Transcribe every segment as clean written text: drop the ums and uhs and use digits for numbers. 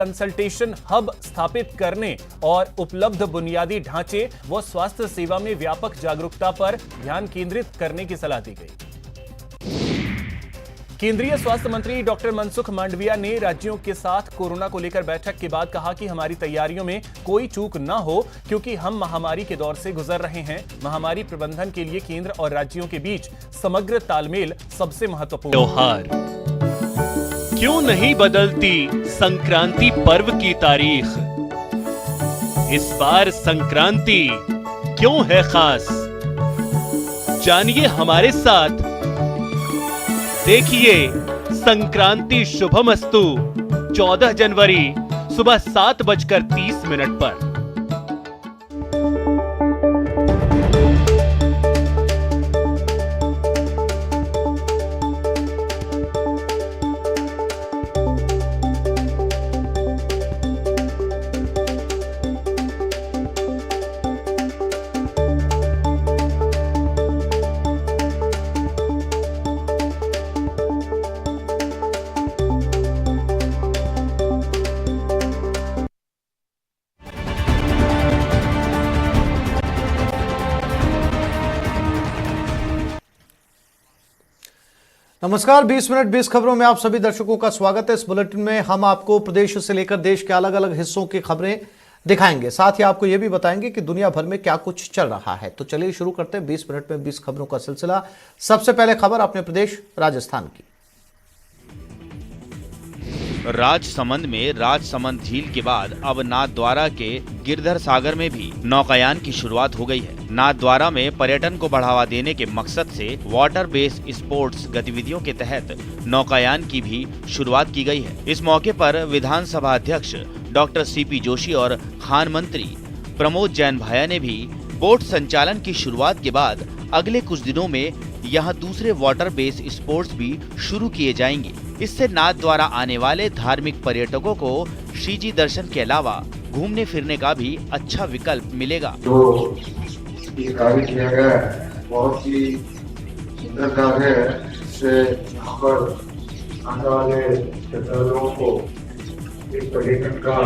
Consultation hub स्थापित करने और उपलब्ध बुनियादी ढांचे व स्वास्थ्य सेवा में व्यापक जागरूकता पर ध्यान केंद्रित करने की सलाह दी गई। केंद्रीय स्वास्थ्य मंत्री डॉक्टर मनसुख मांडविया ने राज्यों के साथ कोरोना को लेकर बैठक के बाद कहा कि हमारी तैयारियों में कोई चूक न हो, क्योंकि हम महामारी के दौर से गुजर रहे हैं। महामारी प्रबंधन के लिए केंद्र और राज्यों के बीच समग्र तालमेल सबसे महत्वपूर्ण। त्योहार क्यों नहीं बदलती संक्रांति पर्व की तारीख? इस बार संक्रांति क्यों है खास? जानिए हमारे साथ। देखिए संक्रांति शुभमस्तु 14 जनवरी सुबह 7:30 पर। नमस्कार, 20 मिनट 20 खबरों में आप सभी दर्शकों का स्वागत है। इस बुलेटिन में हम आपको प्रदेश से लेकर देश के अलग अलग हिस्सों की खबरें दिखाएंगे, साथ ही आपको यह भी बताएंगे कि दुनिया भर में क्या कुछ चल रहा है। तो चलिए शुरू करते हैं 20 मिनट में 20 खबरों का सिलसिला। सबसे पहले खबर अपने प्रदेश राजस्थान की। राजसमंद में राजसमंद झील के बाद अब नाथद्वारा के गिरधर सागर में भी नौकायान की शुरुआत हो गई है। नाथद्वारा में पर्यटन को बढ़ावा देने के मकसद से वाटर बेस्ड स्पोर्ट्स गतिविधियों के तहत नौकायान की भी शुरुआत की गई है। इस मौके पर विधानसभा अध्यक्ष डॉक्टर सीपी जोशी और खान मंत्री प्रमोद जैन भाया ने भी बोट संचालन की शुरुआत के बाद अगले कुछ दिनों में यहाँ दूसरे वाटर बेस्ड स्पोर्ट्स भी शुरू किए जाएंगे। इससे नाथद्वारा आने वाले धार्मिक पर्यटकों को श्रीजी दर्शन के अलावा घूमने फिरने का भी अच्छा विकल्प मिलेगा। जो ये कार्य किया गया है बहुत ही सुंदर कार्य है। इससे यहाँ पर आने वाले श्रद्धालुओं को एक पर्यटन का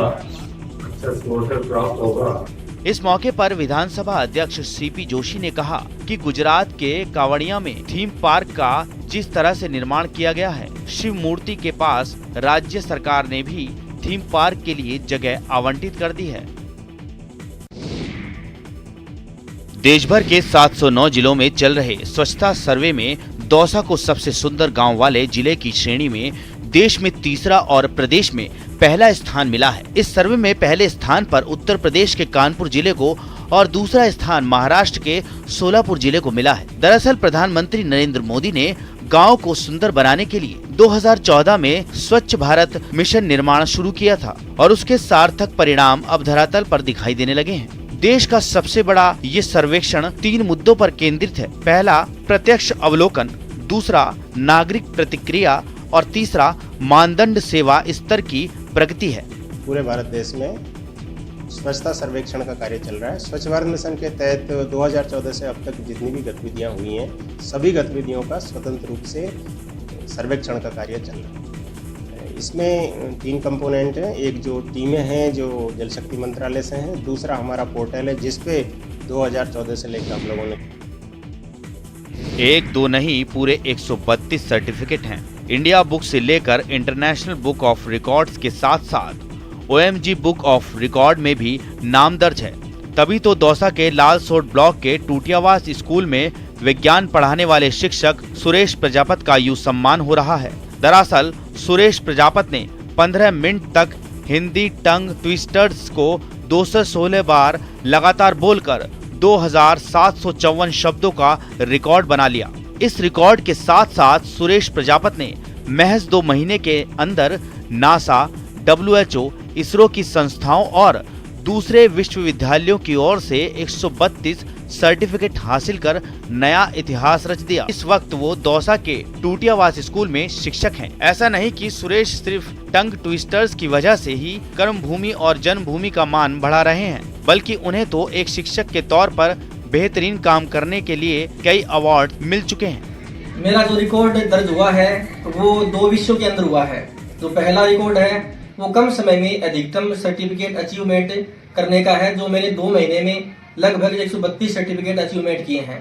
अच्छा अवसर प्राप्त होगा। इस मौके पर विधानसभा अध्यक्ष सीपी जोशी ने कहा कि गुजरात के कावड़िया में थीम पार्क का जिस तरह से निर्माण किया गया है, शिव मूर्ति के पास राज्य सरकार ने भी थीम पार्क के लिए जगह आवंटित कर दी है। देश भर के 709 जिलों में चल रहे स्वच्छता सर्वे में दौसा को सबसे सुंदर गांव वाले जिले की श्रेणी में देश में तीसरा और प्रदेश में पहला स्थान मिला है। इस सर्वे में पहले स्थान पर उत्तर प्रदेश के कानपुर जिले को और दूसरा स्थान महाराष्ट्र के सोलापुर जिले को मिला है। दरअसल प्रधानमंत्री नरेंद्र मोदी ने गांव को सुंदर बनाने के लिए 2014 में स्वच्छ भारत मिशन निर्माण शुरू किया था और उसके सार्थक परिणाम अब धरातल पर दिखाई देने लगे हैं। देश का सबसे बड़ा ये सर्वेक्षण 3 मुद्दों पर केंद्रित है। पहला प्रत्यक्ष अवलोकन, दूसरा नागरिक प्रतिक्रिया और तीसरा मानदंड सेवा स्तर की प्रगति है। पूरे भारत देश में स्वच्छता सर्वेक्षण का कार्य चल रहा है। स्वच्छ भारत मिशन के तहत 2014 से अब तक जितनी भी गतिविधियां हुई हैं, सभी गतिविधियों का स्वतंत्र रूप से सर्वेक्षण का कार्य चल रहा है। इसमें 3 कंपोनेंट हैं। एक जो टीमें हैं जो जल शक्ति मंत्रालय से हैं, दूसरा हमारा पोर्टल है जिसपे 2014 से लेकर हम लोगों ने 1-2 नहीं पूरे 132 सर्टिफिकेट हैं। इंडिया बुक से लेकर इंटरनेशनल बुक ऑफ रिकॉर्ड्स के साथ साथ OMG बुक ऑफ रिकॉर्ड में भी नाम दर्ज है। तभी तो दौसा के लालसोट ब्लॉक के टूटियावास स्कूल में विज्ञान पढ़ाने वाले शिक्षक सुरेश प्रजापत का यूं सम्मान हो रहा है। दरअसल सुरेश प्रजापत ने 15 मिनट तक हिंदी टंग ट्विस्टर्स को 216 बार लगातार बोलकर 2754 शब्दों का रिकॉर्ड बना लिया। इस रिकॉर्ड के साथ साथ सुरेश प्रजापत ने महज 2 महीने के अंदर नासा, WHO, इसरो की संस्थाओं और दूसरे विश्वविद्यालयों की ओर से 132 सर्टिफिकेट हासिल कर नया इतिहास रच दिया। इस वक्त वो दौसा के टूटियावास स्कूल में शिक्षक हैं। ऐसा नहीं कि सुरेश सिर्फ टंग ट्विस्टर्स की वजह से ही कर्मभूमि और जन्मभूमि का मान बढ़ा रहे हैं, बल्कि उन्हें तो एक शिक्षक के तौर पर बेहतरीन काम करने के लिए कई अवार्ड मिल चुके हैं। मेरा जो रिकॉर्ड दर्ज हुआ है वो 2 विषयों के अंदर हुआ है। जो पहला रिकॉर्ड है वो कम समय में अधिकतम सर्टिफिकेट अचीवमेंट करने का है, जो मैंने 2 महीने में लगभग 132 सर्टिफिकेट अचीवमेंट किए हैं।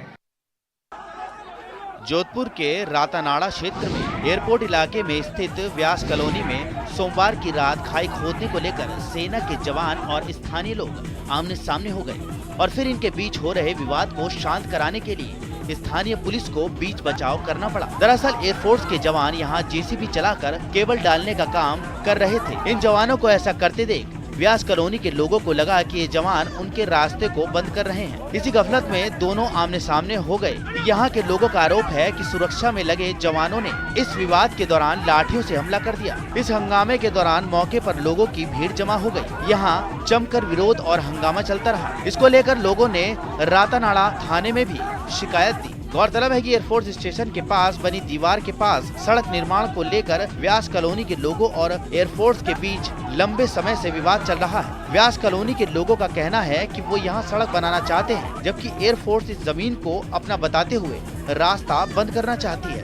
जोधपुर के रातानाड़ा क्षेत्र में एयरपोर्ट इलाके में स्थित व्यास कॉलोनी में सोमवार की रात खाई खोदने को लेकर सेना के जवान और स्थानीय लोग आमने सामने हो गए और फिर इनके बीच हो रहे विवाद को शांत कराने के लिए स्थानीय पुलिस को बीच बचाव करना पड़ा। दरअसल एयरफोर्स के जवान यहां जेसीबी चलाकर केबल डालने का काम कर रहे थे। इन जवानों को ऐसा करते देख व्यास कॉलोनी के लोगों को लगा कि ये जवान उनके रास्ते को बंद कर रहे हैं। इसी गफलत में दोनों आमने सामने हो गए। यहाँ के लोगों का आरोप है कि सुरक्षा में लगे जवानों ने इस विवाद के दौरान लाठियों से हमला कर दिया। इस हंगामे के दौरान मौके पर लोगों की भीड़ जमा हो गई। यहाँ जमकर विरोध और हंगामा चलता रहा। इसको लेकर लोगों ने रातानाड़ा थाने में भी शिकायत दी। गौरतलब है कि एयरफोर्स स्टेशन के पास बनी दीवार के पास सड़क निर्माण को लेकर व्यास कॉलोनी के लोगों और एयरफोर्स के बीच लंबे समय से विवाद चल रहा है। व्यास कॉलोनी के लोगों का कहना है कि वो यहाँ सड़क बनाना चाहते हैं, जबकि एयरफोर्स इस जमीन को अपना बताते हुए रास्ता बंद करना चाहती है।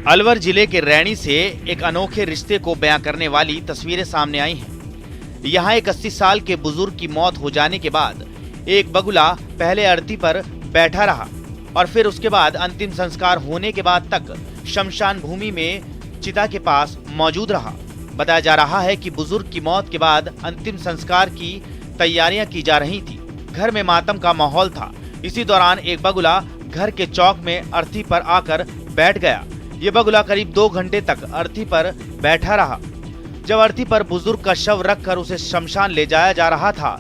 अलवर जिले के रैणी से एक अनोखे रिश्ते को बयां करने वाली तस्वीरें सामने आई हैं। यहाँ एक 80 साल के बुजुर्ग की मौत हो जाने के बाद एक बगुला पहले अर्थी पर बैठा रहा और फिर उसके बाद अंतिम संस्कार होने के बाद तक शमशान भूमि में चिता के पास मौजूद रहा। बताया जा रहा है कि बुजुर्ग की मौत के बाद अंतिम संस्कार की तैयारियां की जा रही थी। घर में मातम का माहौल था। इसी दौरान एक बगुला घर के चौक में अर्थी पर आकर बैठ गया। ये बगुला करीब 2 घंटे तक अर्थी पर बैठा रहा। जब अर्थी पर बुजुर्ग का शव रखकर उसे शमशान ले जाया जा रहा था,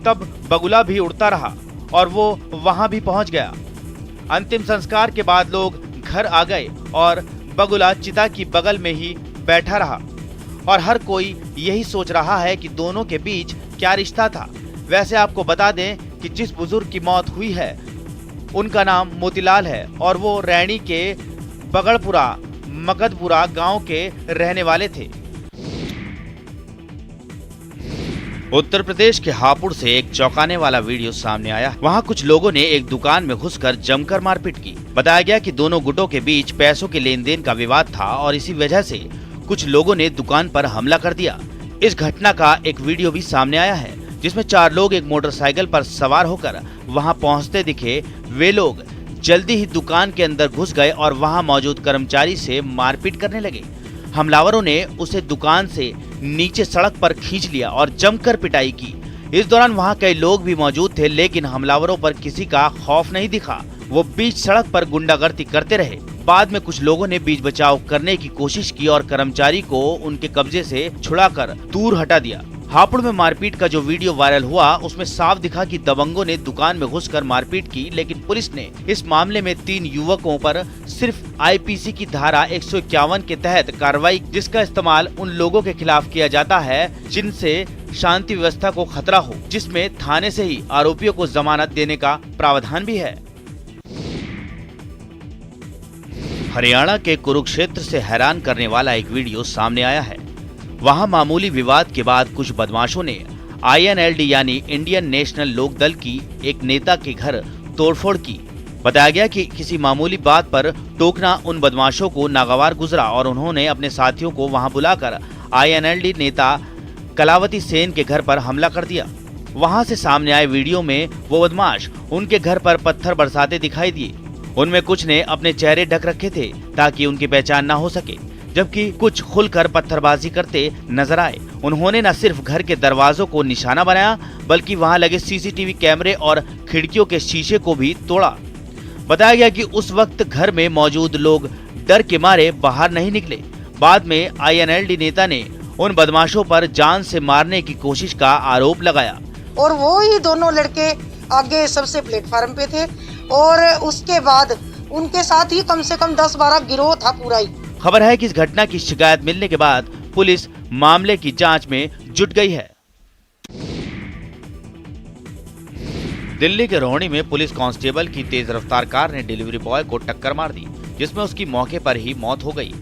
तब बगुला भी उड़ता रहा और वो वहां भी पहुंच गया। अंतिम संस्कार के बाद लोग घर आ गए और बगुला चिता की बगल में ही बैठा रहा और हर कोई यही सोच रहा है कि दोनों के बीच क्या रिश्ता था। वैसे आपको बता दें कि जिस बुजुर्ग की मौत हुई है उनका नाम मोतीलाल है और वो रैणी के बगड़पुरा मगधपुरा गांव के रहने वाले थे। उत्तर प्रदेश के हापुड़ से एक चौंकाने वाला वीडियो सामने आया। वहां कुछ लोगों ने एक दुकान में घुसकर जमकर मारपीट की। बताया गया कि दोनों गुटों के बीच पैसों के लेन देन का विवाद था और इसी वजह से कुछ लोगों ने दुकान पर हमला कर दिया। इस घटना का एक वीडियो भी सामने आया है, जिसमें 4 लोग एक मोटरसाइकिल पर सवार होकर वहां पहुंचते दिखे। वे लोग जल्दी ही दुकान के अंदर घुस गए और वहां मौजूद कर्मचारी से मारपीट करने लगे। हमलावरों ने उसे दुकान से नीचे सड़क पर खींच लिया और जमकर पिटाई की। इस दौरान वहां कई लोग भी मौजूद थे, लेकिन हमलावरों पर किसी का खौफ नहीं दिखा। वो बीच सड़क पर गुंडागर्दी करते रहे। बाद में कुछ लोगों ने बीच बचाव करने की कोशिश की और कर्मचारी को उनके कब्जे से छुड़ाकर दूर हटा दिया। हापुड़ में मारपीट का जो वीडियो वायरल हुआ उसमें साफ दिखा कि दबंगों ने दुकान में घुसकर मारपीट की, लेकिन पुलिस ने इस मामले में 3 युवकों पर सिर्फ आईपीसी की धारा 151 के तहत कार्रवाई, जिसका इस्तेमाल उन लोगों के खिलाफ किया जाता है जिनसे शांति व्यवस्था को खतरा हो, जिसमें थाने से ही आरोपियों को जमानत देने का प्रावधान भी है। हरियाणा के कुरुक्षेत्र से हैरान करने वाला एक वीडियो सामने आया है। वहां मामूली विवाद के बाद कुछ बदमाशों ने INLD यानी इंडियन नेशनल लोक दल की एक नेता के घर तोड़फोड़ की। बताया गया कि किसी मामूली बात पर टोकना उन बदमाशों को नागवार गुजरा और उन्होंने अपने साथियों को वहां बुलाकर INLD नेता कलावती सेन के घर पर हमला कर दिया। वहां से सामने आए वीडियो में वो बदमाश उनके घर पर पत्थर बरसाते दिखाई दिए। उनमें कुछ ने अपने चेहरे ढक रखे थे ताकि उनकी पहचान न हो सके, जबकि कुछ खुलकर पत्थरबाजी करते नजर आए। उन्होंने न सिर्फ घर के दरवाजों को निशाना बनाया, बल्कि वहां लगे CCTV कैमरे और खिड़कियों के शीशे को भी तोड़ा। बताया गया कि उस वक्त घर में मौजूद लोग डर के मारे बाहर नहीं निकले। बाद में INLD नेता ने उन बदमाशों पर जान से मारने की कोशिश का आरोप लगाया। और वो ही दोनों लड़के आगे सबसे प्लेटफार्म पे थे और उसके बाद उनके साथ ही कम से कम 10-12 गिरोह था पूरा ही। खबर है कि इस घटना की शिकायत मिलने के बाद पुलिस मामले की जांच में जुट गई है। दिल्ली के रोहिणी में पुलिस कांस्टेबल की तेज रफ्तार कार ने डिलीवरी बॉय को टक्कर मार दी, जिसमें उसकी मौके पर ही मौत हो गई।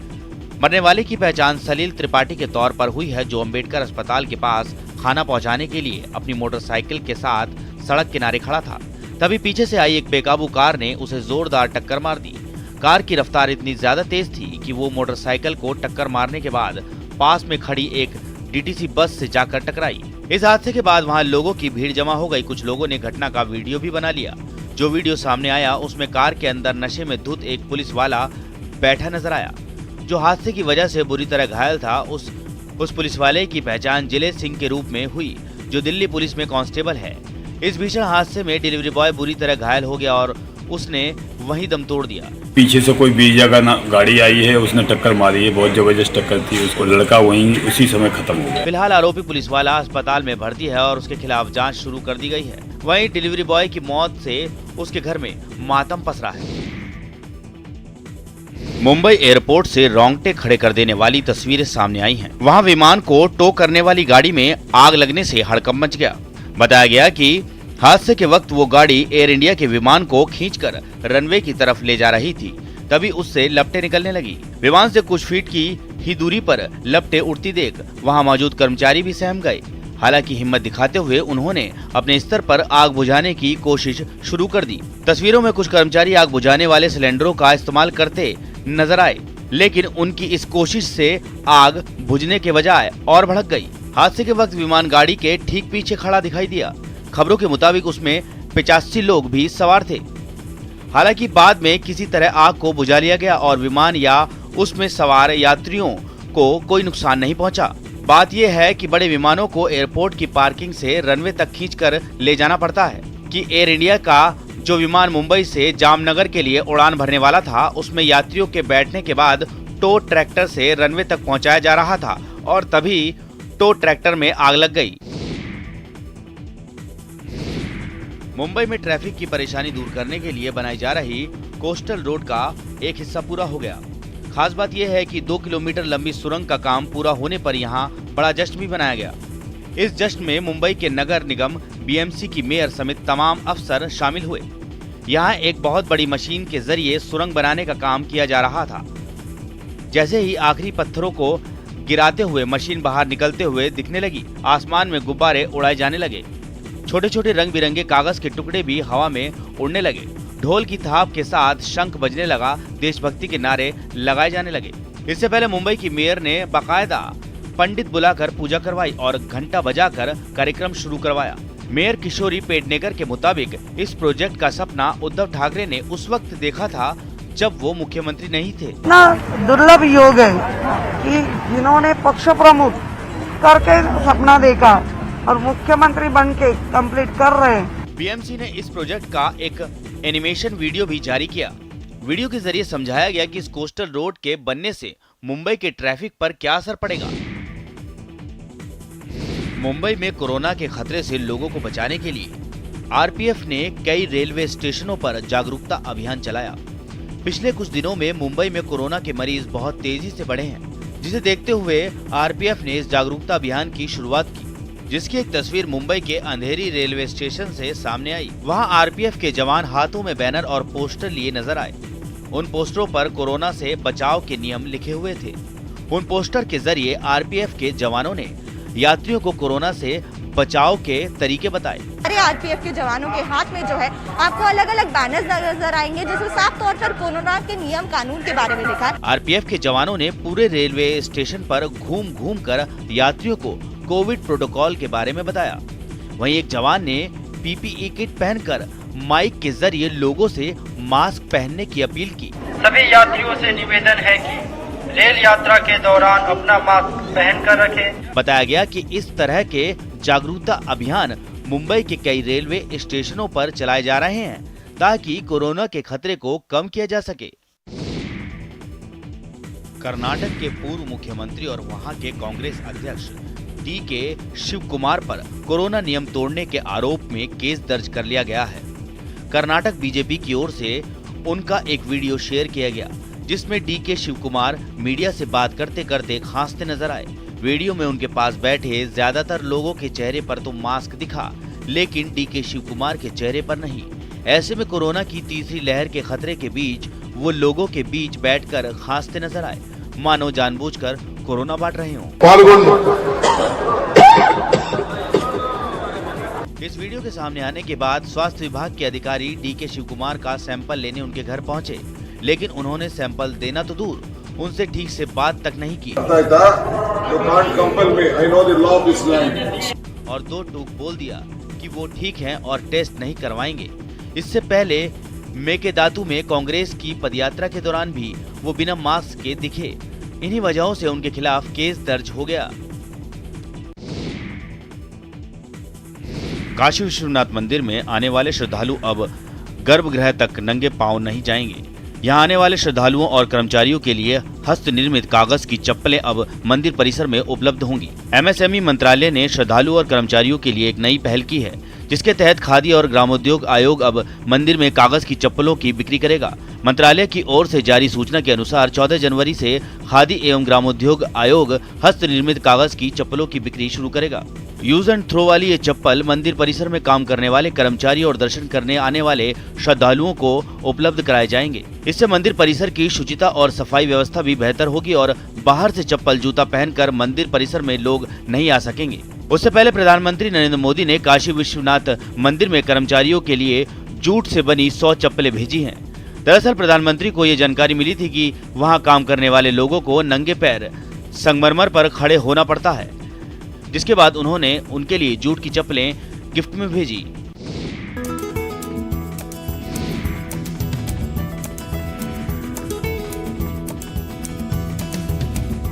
मरने वाले की पहचान सलील त्रिपाठी के तौर पर हुई है, जो अंबेडकर अस्पताल के पास खाना पहुंचाने के लिए अपनी मोटरसाइकिल के साथ सड़क किनारे खड़ा था। तभी पीछे से आई एक बेकाबू कार ने उसे जोरदार टक्कर मार दी। कार की रफ्तार इतनी ज्यादा तेज थी कि वो मोटरसाइकिल को टक्कर मारने के बाद पास में खड़ी एक डीटीसी बस से जाकर टकराई। इस हादसे के बाद वहां लोगों की भीड़ जमा हो गई। कुछ लोगों ने घटना का वीडियो भी बना लिया। जो वीडियो सामने आया उसमें कार के अंदर नशे में धुत एक पुलिस वाला बैठा नजर आया, जो हादसे की वजह से बुरी तरह घायल था। उस पुलिस वाले की पहचान जिले सिंह के रूप में हुई, जो दिल्ली पुलिस में कांस्टेबल है। इस भीषण हादसे में डिलीवरी बॉय बुरी तरह घायल हो गया और उसने वहीं दम तोड़ दिया। पीछे से कोई 20 जगह गाड़ी आई है, उसने टक्कर मारी है, बहुत जबरदस्त टक्कर थी। उसको लड़का वहीं उसी समय खत्म हो गया। फिलहाल आरोपी पुलिस वाला अस्पताल में भर्ती है और उसके खिलाफ जांच शुरू कर दी गई है। वहीं डिलीवरी बॉय की मौत से उसके घर में मातम पसरा है। मुंबई एयरपोर्ट से रोंगटे खड़े कर देने वाली तस्वीरें सामने आई हैं। वहां विमान को टो करने वाली गाड़ी में आग लगने से हड़कंप मच गया। बताया गया कि हादसे के वक्त वो गाड़ी एयर इंडिया के विमान को खींचकर रनवे की तरफ ले जा रही थी, तभी उससे लपटें निकलने लगी। विमान से कुछ फीट की ही दूरी पर लपटें उड़ती देख वहां मौजूद कर्मचारी भी सहम गए। हालांकि हिम्मत दिखाते हुए उन्होंने अपने स्तर पर आग बुझाने की कोशिश शुरू कर दी। तस्वीरों में कुछ कर्मचारी आग बुझाने वाले सिलेंडरों का इस्तेमाल करते नजर आए, लेकिन उनकी इस कोशिश से आग बुझने के बजाय और भड़क गई। हादसे के वक्त विमान गाड़ी के ठीक पीछे खड़ा दिखाई दिया। खबरों के मुताबिक उसमें 85 लोग भी सवार थे। हालांकि बाद में किसी तरह आग को बुझा लिया गया और विमान या उसमें सवार यात्रियों को कोई नुकसान नहीं पहुंचा। बात यह है कि बड़े विमानों को एयरपोर्ट की पार्किंग से रनवे तक खींचकर ले जाना पड़ता है कि एयर इंडिया का जो विमान मुंबई से जामनगर के लिए उड़ान भरने वाला था, उसमें यात्रियों के बैठने के बाद टो ट्रैक्टर से रनवे तक पहुंचाया जा रहा था और तभी टो ट्रैक्टर में आग लग गई। मुंबई में ट्रैफिक की परेशानी दूर करने के लिए बनाई जा रही कोस्टल रोड का एक हिस्सा पूरा हो गया। खास बात यह है कि 2 किलोमीटर लंबी सुरंग का काम पूरा होने पर यहां बड़ा जश्न भी मनाया गया। इस जश्न में मुंबई के नगर निगम बीएमसी की मेयर समेत तमाम अफसर शामिल हुए। यहां एक बहुत बड़ी मशीन के जरिए सुरंग बनाने का काम किया जा रहा था। जैसे ही आखिरी पत्थरों को गिराते हुए मशीन बाहर निकलते हुए दिखने लगी, आसमान में गुब्बारे उड़ाए जाने लगे। छोटे छोटे रंग बिरंगे कागज के टुकड़े भी हवा में उड़ने लगे। ढोल की थाप के साथ शंख बजने लगा, देशभक्ति के नारे लगाए जाने लगे। इससे पहले मुंबई की मेयर ने बाकायदा पंडित बुलाकर पूजा करवाई और घंटा बजाकर कार्यक्रम शुरू करवाया। मेयर किशोरी पेडनेकर के मुताबिक इस प्रोजेक्ट का सपना उद्धव ठाकरे ने उस वक्त देखा था जब वो मुख्यमंत्री नहीं थे। ना दुर्लभ योग है कि जिन्होंने पक्ष प्रमुख करके सपना देखा और मुख्यमंत्री बन के कम्प्लीट कर रहे हैं। बीएमसी ने इस प्रोजेक्ट का एक एनिमेशन वीडियो भी जारी किया। वीडियो के जरिए समझाया गया कि इस कोस्टल रोड के बनने से मुंबई के ट्रैफिक पर क्या असर पड़ेगा। मुंबई में कोरोना के खतरे से लोगों को बचाने के लिए आरपीएफ ने कई रेलवे स्टेशनों पर जागरूकता अभियान चलाया। पिछले कुछ दिनों में मुंबई में कोरोना के मरीज बहुत तेजी से बढ़े हैं, जिसे देखते हुए आरपीएफ ने इस जागरूकता अभियान की शुरुआत की, जिसकी एक तस्वीर मुंबई के अंधेरी रेलवे स्टेशन से सामने आई। वहां आरपीएफ के जवान हाथों में बैनर और पोस्टर लिए नजर आए। उन पोस्टरों पर कोरोना से बचाव के नियम लिखे हुए थे। उन पोस्टर के जरिए आरपीएफ के जवानों ने यात्रियों को कोरोना से बचाव के तरीके बताए। आरपीएफ के जवानों के हाथ में जो है आपको अलग अलग बैनर्स नजर आएंगे, जिसमें साफ तौर पर कोरोना के नियम कानून के बारे में लिखा है। आरपीएफ के जवानों ने पूरे रेलवे स्टेशन पर घूम घूम कर यात्रियों को कोविड प्रोटोकॉल के बारे में बताया। वहीं एक जवान ने पीपीई किट पहनकर माइक के जरिए लोगों से मास्क पहनने की अपील की। सभी यात्रियों से निवेदन है कि रेल यात्रा के दौरान अपना मास्क पहनकर रखें। बताया गया कि इस तरह के जागरूकता अभियान मुंबई के कई रेलवे स्टेशनों पर चलाए जा रहे हैं ताकि कोरोना के खतरे को कम किया जा सके। कर्नाटक के पूर्व मुख्यमंत्री और वहां के कांग्रेस अध्यक्ष डीके शिव कुमार पर कोरोना नियम तोड़ने के आरोप में केस दर्ज कर लिया गया है। कर्नाटक बीजेपी की ओर से उनका एक वीडियो शेयर किया गया, जिसमें डीके शिव कुमार मीडिया से बात करते करते खांसते नजर आए। वीडियो में उनके पास बैठे ज्यादातर लोगों के चेहरे पर तो मास्क दिखा, लेकिन डीके शिव कुमार के चेहरे पर नहीं। ऐसे में कोरोना की तीसरी लहर के खतरे के बीच वो लोगों के बीच बैठकर खांसते नजर आए, मानो जानबूझकर कोरोना बांट रहे हों। इस वीडियो के सामने आने के बाद स्वास्थ्य विभाग के अधिकारी डीके शिव कुमार का सैंपल लेने उनके घर पहुंचे। लेकिन उन्होंने सैंपल देना तो दूर, उनसे ठीक से बात तक नहीं की और दो टूक बोल दिया कि वो ठीक हैं और टेस्ट नहीं करवाएंगे। इससे पहले मेकेदातु में कांग्रेस की पदयात्रा के दौरान भी वो बिना मास्क के दिखे। इन्हीं वजहों से उनके खिलाफ केस दर्ज हो गया। काशी विश्वनाथ मंदिर में आने वाले श्रद्धालु अब गर्भगृह तक नंगे पांव नहीं जाएंगे। यहाँ आने वाले श्रद्धालुओं और कर्मचारियों के लिए हस्त निर्मित कागज की चप्पलें अब मंदिर परिसर में उपलब्ध होंगी। एमएसएमई मंत्रालय ने श्रद्धालुओं और कर्मचारियों के लिए एक नई पहल की है, जिसके तहत खादी और ग्रामोद्योग आयोग अब मंदिर में कागज की चप्पलों की बिक्री करेगा। मंत्रालय की ओर से जारी सूचना के अनुसार 14 जनवरी से खादी एवं ग्रामोद्योग आयोग हस्त निर्मित कागज की चप्पलों की बिक्री शुरू करेगा। यूज एंड थ्रो वाली ये चप्पल मंदिर परिसर में काम करने वाले कर्मचारियों और दर्शन करने आने वाले श्रद्धालुओं को उपलब्ध कराए जाएंगे। इससे मंदिर परिसर की शुचिता और सफाई व्यवस्था भी बेहतर होगी और बाहर से चप्पल जूता पहनकर मंदिर परिसर में लोग नहीं आ सकेंगे। उससे पहले प्रधानमंत्री नरेंद्र मोदी ने काशी विश्वनाथ मंदिर में कर्मचारियों के लिए जूट से बनी 100 चप्पलें भेजी हैं। दरअसल प्रधानमंत्री को ये जानकारी मिली थी कि वहां काम करने वाले लोगों को नंगे पैर संगमरमर पर खड़े होना पड़ता है, जिसके बाद उन्होंने उनके लिए जूट की चप्पलें गिफ्ट में भेजी।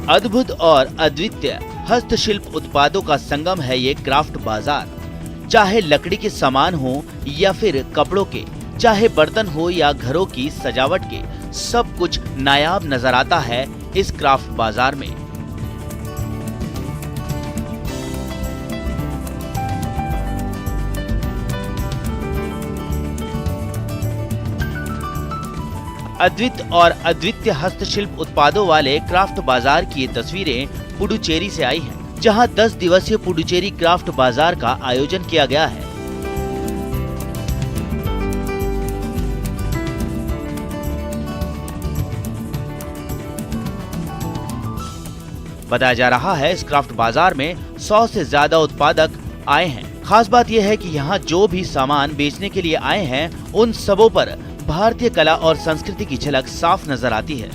अद्भुत और अद्वितीय हस्तशिल्प उत्पादों का संगम है ये क्राफ्ट बाजार। चाहे लकड़ी के सामान हो या फिर कपड़ों के, चाहे बर्तन हो या घरों की सजावट के, सब कुछ नायाब नजर आता है इस क्राफ्ट बाजार में। अद्वितीय और अद्वितीय हस्तशिल्प उत्पादों वाले क्राफ्ट बाजार की ये तस्वीरें पुडुचेरी से आई हैं, जहां 10 दिवसीय पुडुचेरी क्राफ्ट बाजार का आयोजन किया गया है। बताया जा रहा है इस क्राफ्ट बाजार में 100 से ज्यादा उत्पादक आए हैं। खास बात यह है कि यहाँ जो भी सामान बेचने के लिए आए हैं उन सबों पर भारतीय कला और संस्कृति की झलक साफ नजर आती है।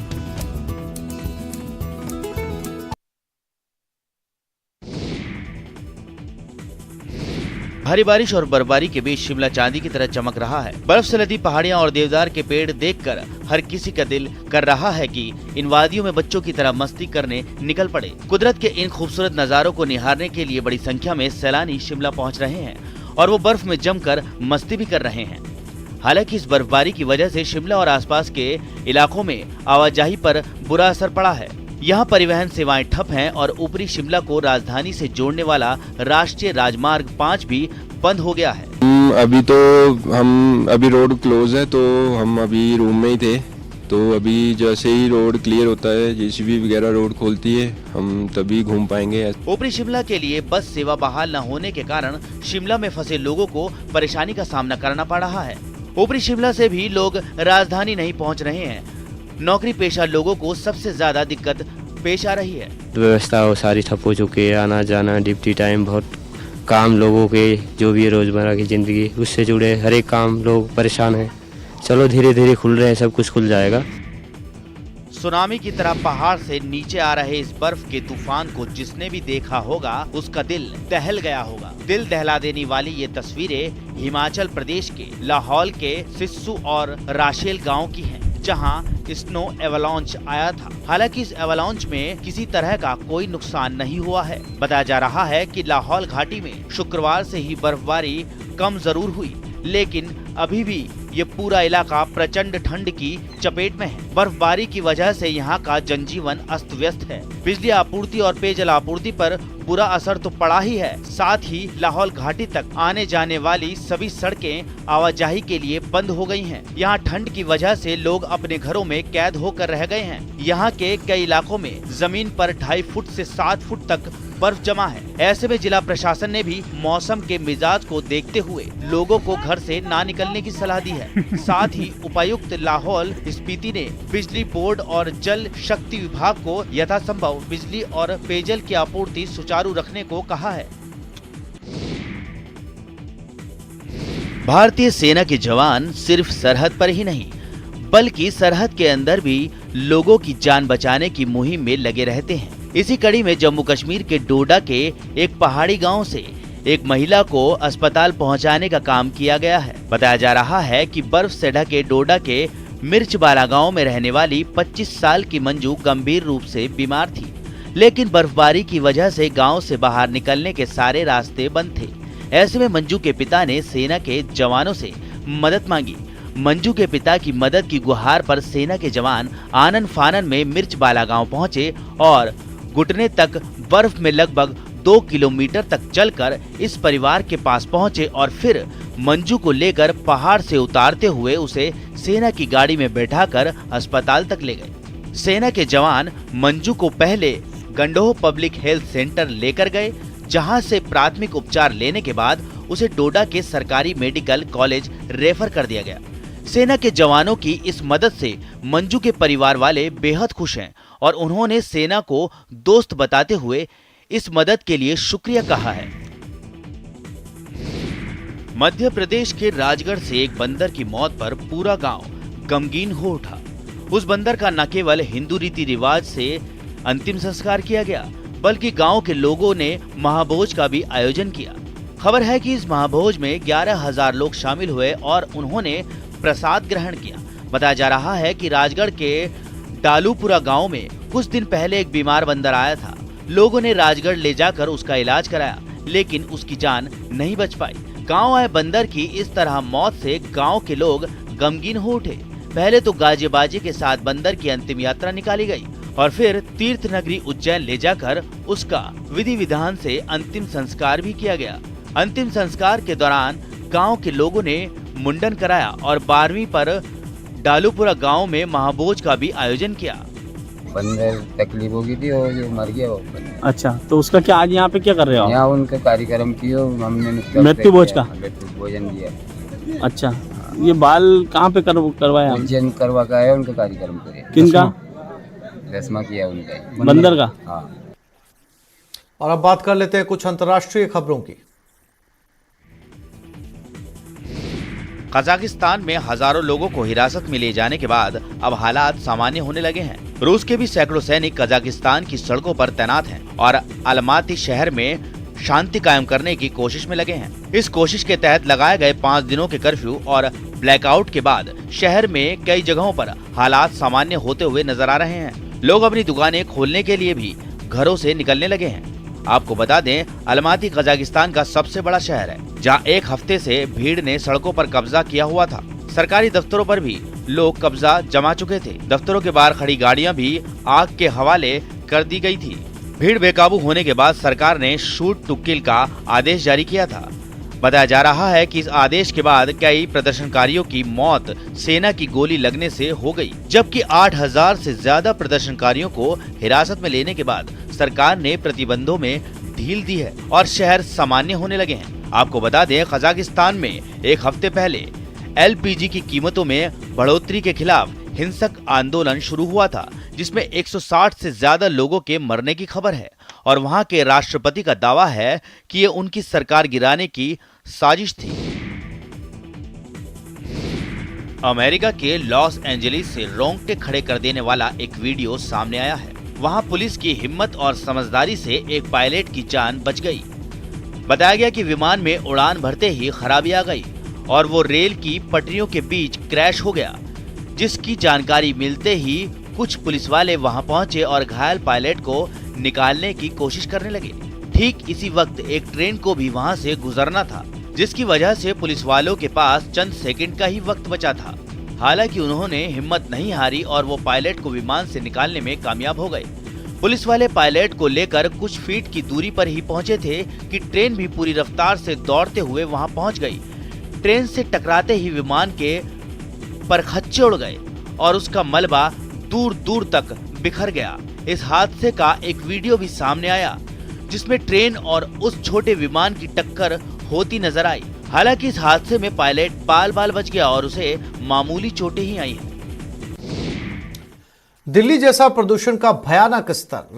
भारी बारिश और बर्फबारी के बीच शिमला चांदी की तरह चमक रहा है। बर्फ से लदी पहाड़ियां और देवदार के पेड़ देखकर हर किसी का दिल कर रहा है कि इन वादियों में बच्चों की तरह मस्ती करने निकल पड़े। कुदरत के इन खूबसूरत नजारों को निहारने के लिए बड़ी संख्या में सैलानी शिमला पहुंच रहे हैं और वो बर्फ में जमकर मस्ती भी कर रहे हैं। हालांकि इस बर्फबारी की वजह से शिमला और आसपास के इलाकों में आवाजाही पर बुरा असर पड़ा है। यहाँ परिवहन सेवाएं ठप हैं और ऊपरी शिमला को राजधानी से जोड़ने वाला राष्ट्रीय राजमार्ग 5 भी बंद हो गया है। अभी रोड क्लोज है, तो हम अभी रूम में ही थे। तो अभी जैसे ही रोड क्लियर होता है, जेसीबी वगैरह रोड खोलती है, हम तभी घूम पाएंगे। ऊपरी शिमला के लिए बस सेवा बहाल न होने के कारण शिमला में फंसे लोगों को परेशानी का सामना करना पड़ रहा है। ऊपरी शिमला से भी लोग राजधानी नहीं पहुंच रहे हैं। नौकरी पेशा लोगों को सबसे ज्यादा दिक्कत पेश आ रही है। व्यवस्था सारी ठप हो चुकी है, आना जाना ड्यूटी टाइम, बहुत काम लोगों के जो भी रोजमर्रा की जिंदगी उससे जुड़े हर एक काम लोग परेशान हैं। चलो धीरे धीरे खुल रहे हैं, सब कुछ खुल जाएगा। सुनामी की तरह पहाड़ से नीचे आ रहे इस बर्फ के तूफान को जिसने भी देखा होगा उसका दिल दहल गया होगा। दिल दहला देने वाली ये तस्वीरें हिमाचल प्रदेश के लाहौल के सिस्सू और राशेल गांव की हैं, जहां स्नो एवलांच आया था। हालांकि इस एवलांच में किसी तरह का कोई नुकसान नहीं हुआ है। बताया जा रहा है कि लाहौल घाटी में शुक्रवार से ही बर्फबारी कम जरूर हुई, लेकिन अभी भी ये पूरा इलाका प्रचंड ठंड की चपेट में है। बर्फबारी की वजह से यहाँ का जनजीवन अस्त व्यस्त है। बिजली आपूर्ति और पेयजल आपूर्ति पर बुरा असर तो पड़ा ही है, साथ ही लाहौल घाटी तक आने जाने वाली सभी सड़कें आवाजाही के लिए बंद हो गई हैं। यहाँ ठंड की वजह से लोग अपने घरों में कैद होकर रह गए हैं। यहाँ के कई इलाकों में जमीन पर 2.5 फुट से 7 फुट तक बर्फ जमा है। ऐसे में जिला प्रशासन ने भी मौसम के मिजाज को देखते हुए लोगों को घर से ना निकलने की सलाह दी है। साथ ही उपायुक्त लाहौल स्पीति ने बिजली बोर्ड और जल शक्ति विभाग को यथासंभव बिजली और पेयजल की आपूर्ति सुचारू रखने को कहा है। भारतीय सेना के जवान सिर्फ सरहद पर ही नहीं बल्कि सरहद के अंदर भी लोगों की जान बचाने की मुहिम में लगे रहते हैं। इसी कड़ी में जम्मू कश्मीर के डोडा के एक पहाड़ी गांव से एक महिला को अस्पताल पहुंचाने का काम किया गया है। बताया जा रहा है कि बर्फ से ढके डोडा के मिर्चबाला गांव में रहने वाली 25 साल की मंजू गंभीर रूप से बीमार थी, लेकिन बर्फबारी की वजह से गांव से बाहर निकलने के सारे रास्ते बंद थे। ऐसे में मंजू के पिता ने सेना के जवानों से मदद मांगी। मंजू के पिता की मदद की गुहार पर सेना के जवान आनन फानन में मिर्चबाला गांव पहुंचे और घुटने तक बर्फ में लगभग 2 किलोमीटर तक चलकर इस परिवार के पास पहुंचे और फिर मंजू को लेकर पहाड़ से उतारते हुए उसे सेना की गाड़ी में बैठाकर अस्पताल तक ले गए। सेना के जवान मंजू को पहले गंडोह पब्लिक हेल्थ सेंटर लेकर गए, जहां से प्राथमिक उपचार लेने के बाद उसे डोडा के सरकारी मेडिकल कॉलेज रेफर कर दिया गया। सेना के जवानों की इस मदद से मंजू के परिवार वाले बेहद खुश हैं और उन्होंने सेना को दोस्त बताते हुए इस मदद के लिए शुक्रिया कहा है। मध्य प्रदेश के राजगढ़ से एक बंदर की मौत पर पूरा गांव गमगीन हो उठा। उस बंदर का न केवल हिंदू रीति रिवाज से अंतिम संस्कार किया गया, बल्कि गांव के लोगों ने महाभोज का भी आयोजन किया। खबर है कि इस महाभोज में 11,000 लोग शामिल हुए और उन्होंने प्रसाद ग्रहण किया। बताया जा रहा है कि राजगढ़ के डालूपुरा गांव में कुछ दिन पहले एक बीमार बंदर आया था। लोगों ने राजगढ़ ले जाकर उसका इलाज कराया, लेकिन उसकी जान नहीं बच पाई। गांव आए बंदर की इस तरह मौत से गांव के लोग गमगीन हो उठे। पहले तो गाजे बाजे के साथ बंदर की अंतिम यात्रा निकाली गई और फिर तीर्थ नगरी उज्जैन ले जाकर उसका विधि विधान से अंतिम संस्कार भी किया गया। अंतिम संस्कार के दौरान गांव के लोगों ने मुंडन कराया और 12वीं पर डालूपुरा गांव में महाभोज का भी आयोजन किया। बंदर तकलीफ हो गई थी और जो मर गया वो बंदर। अच्छा, तो उसका क्या आज यहाँ पे क्या कर रहे हो? यहाँ उनका कार्यक्रम किया हमने, मृत्यु भोज का भोजन दिया। अच्छा, ये बाल कहाँ पे करवाया? उज्जैन करवा का है, उनका कार्यक्रम करे। किनका? रस्मा किया उनका, बंदर का। हाँ। और अब बात कर लेते हैं कुछ अंतर्राष्ट्रीय खबरों की। कजाकिस्तान में हजारों लोगों को हिरासत में ले जाने के बाद अब हालात सामान्य होने लगे हैं। रूस के भी सैकड़ों सैनिक कजाकिस्तान की सड़कों पर तैनात हैं और अलमाती शहर में शांति कायम करने की कोशिश में लगे हैं। इस कोशिश के तहत लगाए गए 5 दिनों के कर्फ्यू और ब्लैकआउट के बाद शहर में कई जगहों पर हालात सामान्य होते हुए नजर आ रहे हैं। लोग अपनी दुकानें खोलने के लिए भी घरों से निकलने लगे हैं। आपको बता दें, अलमाती कजाकिस्तान का सबसे बड़ा शहर है, जहां एक हफ्ते से भीड़ ने सड़कों पर कब्जा किया हुआ था। सरकारी दफ्तरों पर भी लोग कब्जा जमा चुके थे। दफ्तरों के बाहर खड़ी गाड़ियां भी आग के हवाले कर दी गई थी। भीड़ बेकाबू होने के बाद सरकार ने शूट टू किल का आदेश जारी किया था। बताया जा रहा है कि इस आदेश के बाद कई प्रदर्शनकारियों की मौत सेना की गोली लगने से हो गई, जबकि 8,000 से ज्यादा प्रदर्शनकारियों को हिरासत में लेने के बाद सरकार ने प्रतिबंधों में ढील दी है और शहर सामान्य होने लगे हैं। आपको बता दें, कजाकिस्तान में एक हफ्ते पहले LPG की कीमतों में बढ़ोतरी के खिलाफ हिंसक आंदोलन शुरू हुआ था, जिसमें 160 से ज्यादा लोगों के मरने की खबर है और वहां के राष्ट्रपति का दावा है कि ये उनकी सरकार गिराने की साजिश थी। अमेरिका के लॉस एंजलिस से रोंगटे खड़े कर देने वाला एक वीडियो सामने आया है। वहां पुलिस की हिम्मत और समझदारी से एक पायलट की जान बच गई। बताया गया कि विमान में उड़ान भरते ही खराबी आ गई और वो रेल की पटरियों के बीच क्रैश हो गया, जिसकी जानकारी मिलते ही कुछ पुलिस वाले वहां पहुंचे और घायल पायलट को निकालने की कोशिश करने लगे। ठीक इसी वक्त एक ट्रेन को भी वहां से गुजरना था, जिसकी वजह से पुलिस वालों के पास चंद सेकंड का ही वक्त बचा था। हालांकि उन्होंने हिम्मत नहीं हारी और वो पायलट को विमान से निकालने में कामयाब हो गए। पुलिस वाले पायलट को लेकर कुछ फीट की दूरी पर ही पहुंचे थे कि ट्रेन भी पूरी रफ्तार से दौड़ते हुए वहां पहुंच गई। ट्रेन से टकराते ही विमान के परखच्चे उड़ गए और उसका मलबा दूर दूर तक बिखर गया। इस हादसे का एक वीडियो भी सामने आया, जिसमें ट्रेन और उस छोटे विमान की टक्कर होती नजर आई। हालांकि इस हादसे में पायलट बाल बाल बच गया और उसे मामूली चोटें ही आई हैं। दिल्ली जैसा प्रदूषण का भयानक स्तर